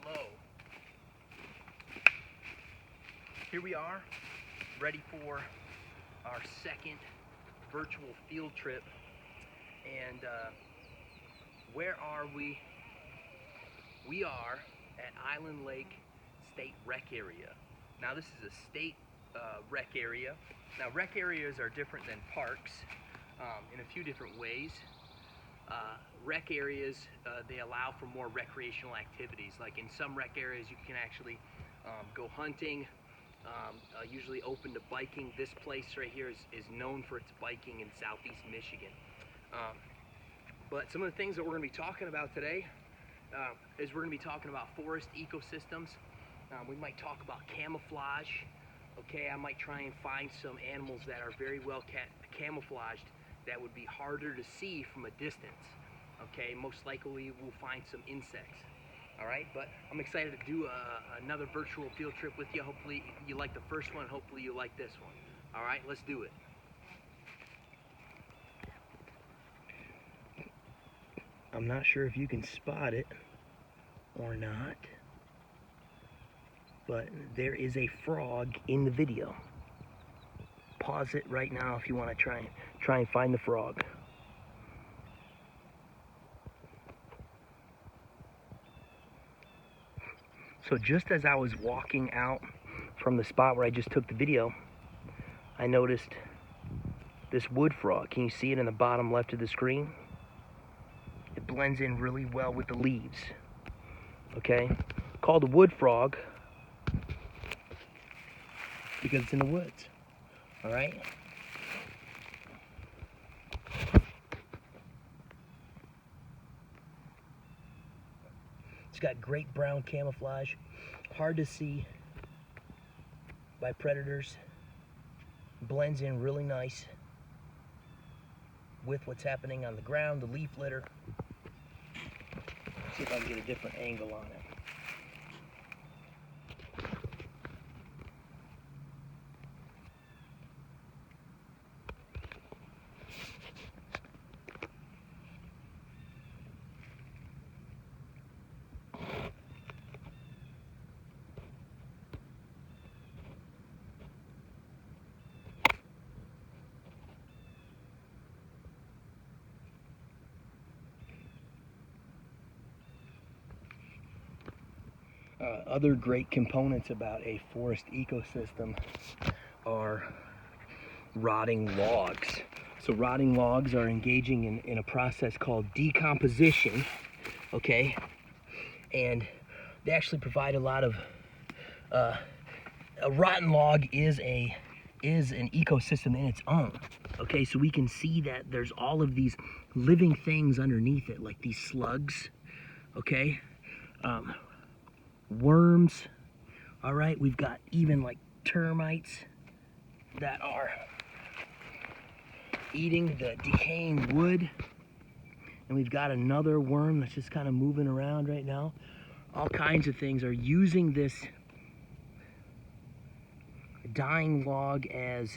hello. Here we are, ready for our second virtual field trip. And where are we? We are at Island Lake State Rec Area. Now this is a state rec area. Now rec areas are different than parks in a few different ways. Rec areas, they allow for more recreational activities. Like in some rec areas you can actually go hunting, usually open to biking. This place right here is known for its biking in southeast Michigan. But some of the things that we're going to be talking about today is we're going to be talking about forest ecosystems. We might talk about camouflage. Okay, I might try and find some animals that are very well camouflaged that would be harder to see from a distance. Okay, most likely we'll find some insects. All right, but I'm excited to do another virtual field trip with you. Hopefully you like the first one. Hopefully you like this one. All right, let's do it. I'm not sure if you can spot it or not, but there is a frog in the video. Pause it right now if you want to try and find the frog. So just as I was walking out from the spot where I just took the video, I noticed this wood frog. Can you see it in the bottom left of the screen? It blends in really well with the leaves. Okay, called a wood frog because it's in the woods. All right. It's got great brown camouflage, hard to see by predators, blends in really nice with what's happening on the ground, the leaf litter. See if I can get a different angle on it. Other great components about a forest ecosystem are rotting logs. So rotting logs are engaging in a process called decomposition, okay? And they actually provide a lot of, a rotten log is an ecosystem in its own, okay? So we can see that there's all of these living things underneath it, like these slugs, okay? Worms, all right? We've got even like termites that are eating the decaying wood. And we've got another worm that's just kind of moving around right now. All kinds of things are using this dying log as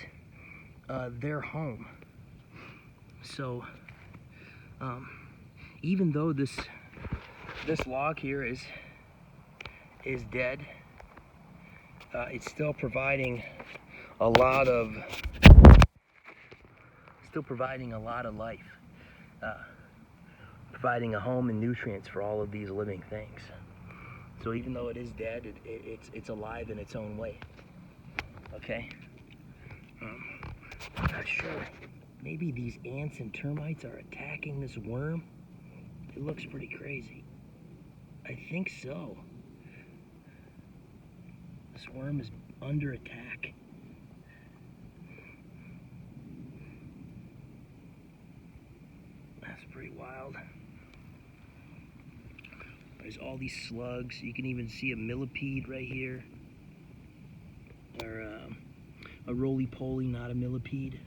their home. So even though this log here is dead, it's still providing a lot of life, providing a home and nutrients for all of these living things. So even though it is dead, it's alive in its own way. Okay. I'm not sure. Maybe these ants and termites are attacking this worm. It looks pretty crazy. I think so. This worm is under attack. That's pretty wild. There's all these slugs. You can even see a millipede right here. Or a roly-poly, not a millipede.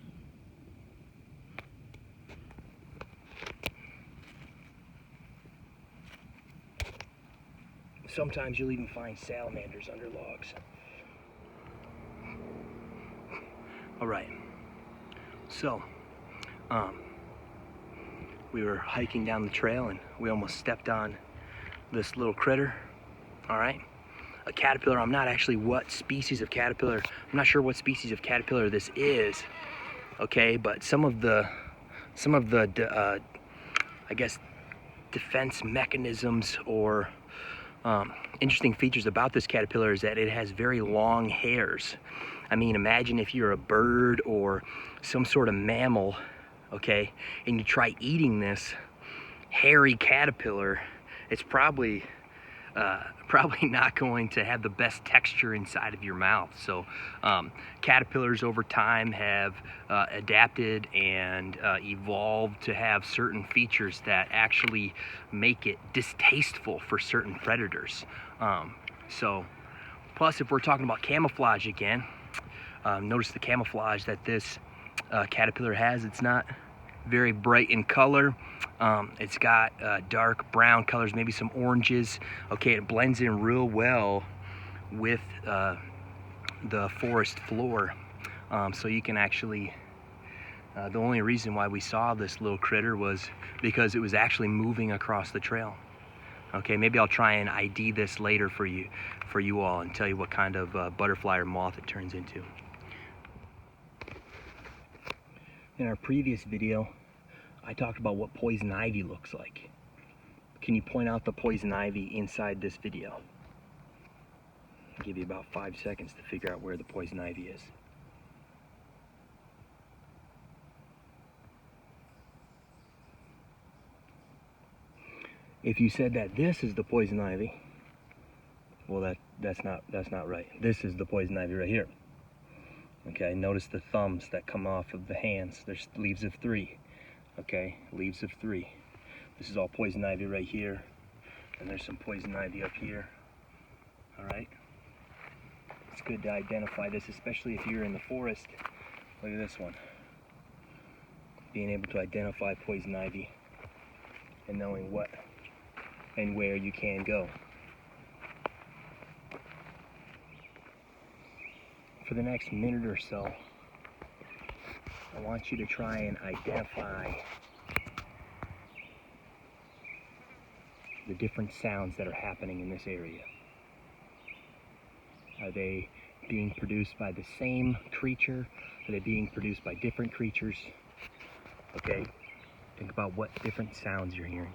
Sometimes you'll even find salamanders under logs. All right, so we were hiking down the trail and we almost stepped on this little critter. all right? A caterpillar. I'm not actually what species of caterpillar. I'm not sure what species of caterpillar this is, okay? But some of the I guess defense mechanisms or interesting features about this caterpillar is that it has very long hairs. I mean, imagine if you're a bird or some sort of mammal, okay, and you try eating this hairy caterpillar, it's probably not going to have the best texture inside of your mouth. So caterpillars over time have adapted and evolved to have certain features that actually make it distasteful for certain predators. So plus, if we're talking about camouflage again, notice the camouflage that this caterpillar has. It's not very bright in color. It's got dark brown colors, maybe some oranges. Okay, it blends in real well with the forest floor. So you can actually, the only reason why we saw this little critter was because it was actually moving across the trail. Okay, maybe I'll try and ID this later for you all and tell you what kind of butterfly or moth it turns into. In our previous video, I talked about what poison ivy looks like. Can you point out the poison ivy inside this video? I'll give you about 5 seconds to figure out where the poison ivy is. If you said that this is the poison ivy, well, that's not right. This is the poison ivy right here. Okay, notice the thumbs that come off of the hands. There's leaves of 3. Okay, leaves of 3. This is all poison ivy right here, and there's some poison ivy up here. All right, it's good to identify this, especially if you're in the forest. Look at this one. Being able to identify poison ivy and knowing what and where you can go. For the next minute or so, I want you to try and identify the different sounds that are happening in this area. Are they being produced by the same creature? Are they being produced by different creatures? Okay, think about what different sounds you're hearing.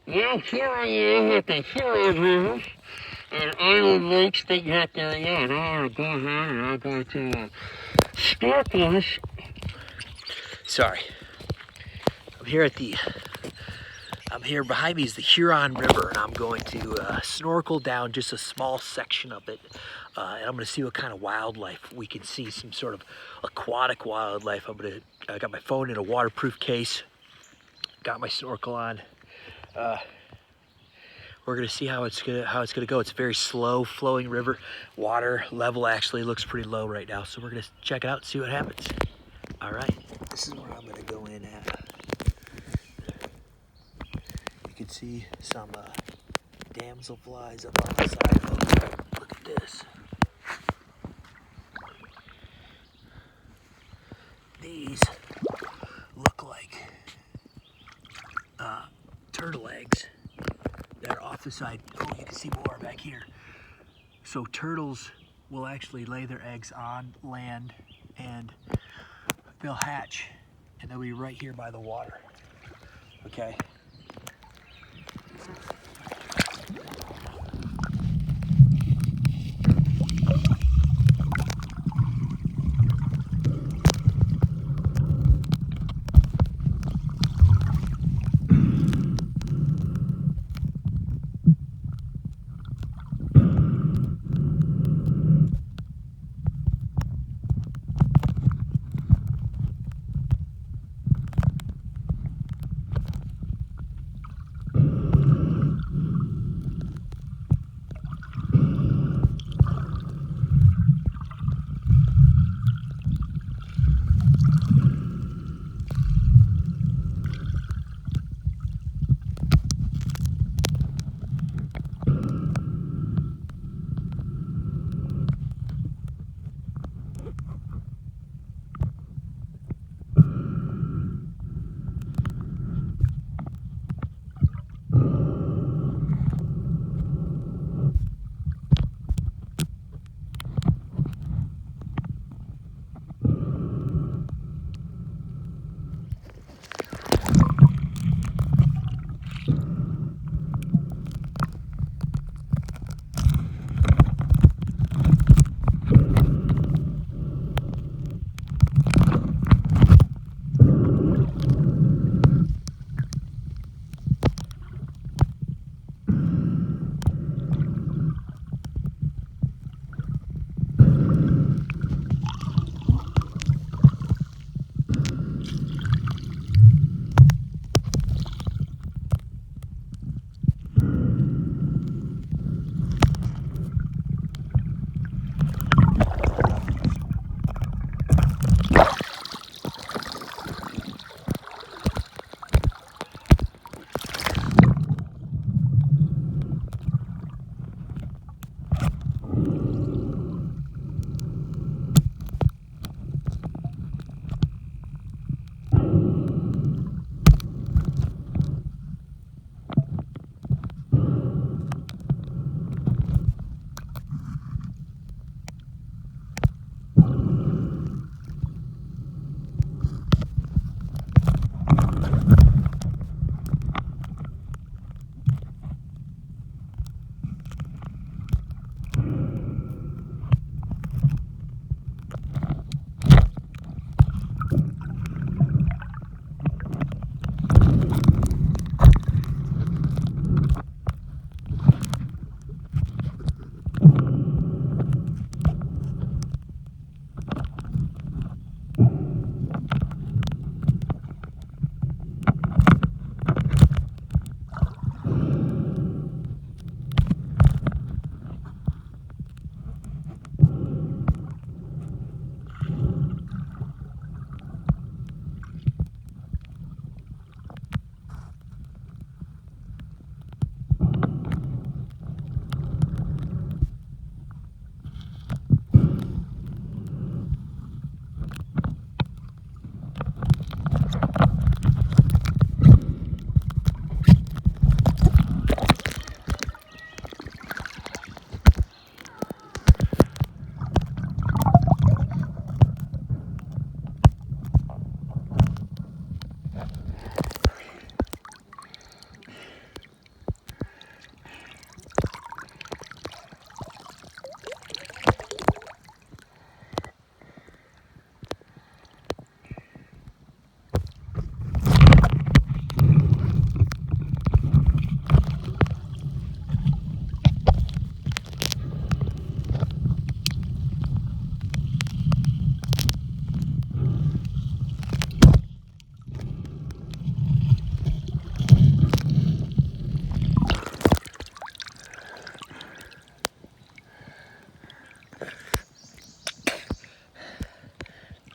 Well, here I am at the Huron River in Island Lake State Park area, and I'm going to go ahead and I'm going to snorkel this. Sorry. I'm here behind me is the Huron River, and I'm going to snorkel down just a small section of it, and I'm going to see what kind of wildlife we can see, some sort of aquatic wildlife. I got my phone in a waterproof case, got my snorkel on. We're gonna see how it's gonna go. It's a very slow flowing river. Water level actually looks pretty low right now, so we're gonna check it out and see what happens. All right, this is where I'm gonna go in at. You can see some damselflies up on the side of them. Look at this. These look like turtle eggs that are off the side. Oh, you can see more back here. So turtles will actually lay their eggs on land and they'll hatch and they'll be right here by the water. Okay.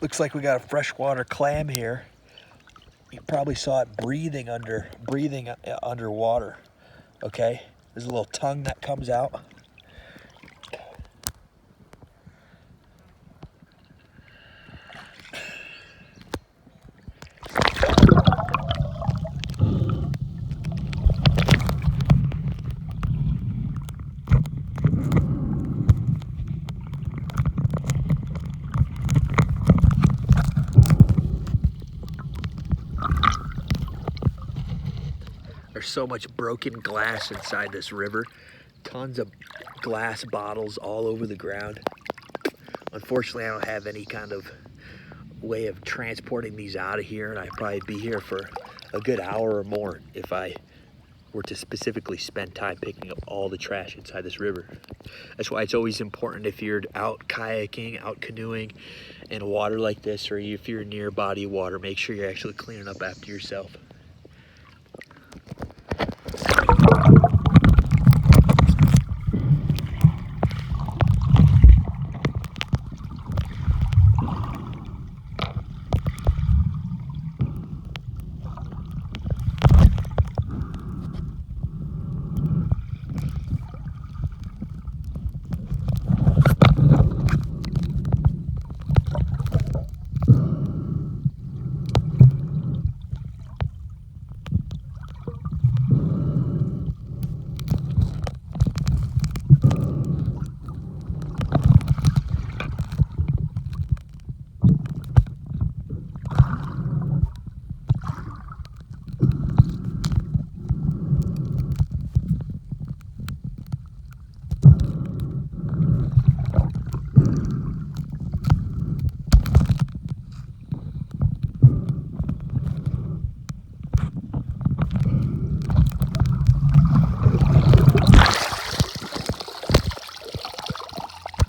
Looks like we got a freshwater clam here. You probably saw it breathing underwater. Okay, There's a little tongue that comes out. There's so much broken glass inside this river. Tons of glass bottles all over the ground. Unfortunately, I don't have any kind of way of transporting these out of here, and I'd probably be here for a good hour or more if I were to specifically spend time picking up all the trash inside this river. That's why it's always important, if you're out kayaking, out canoeing in water like this, or if you're near a body of water, make sure you're actually cleaning up after yourself.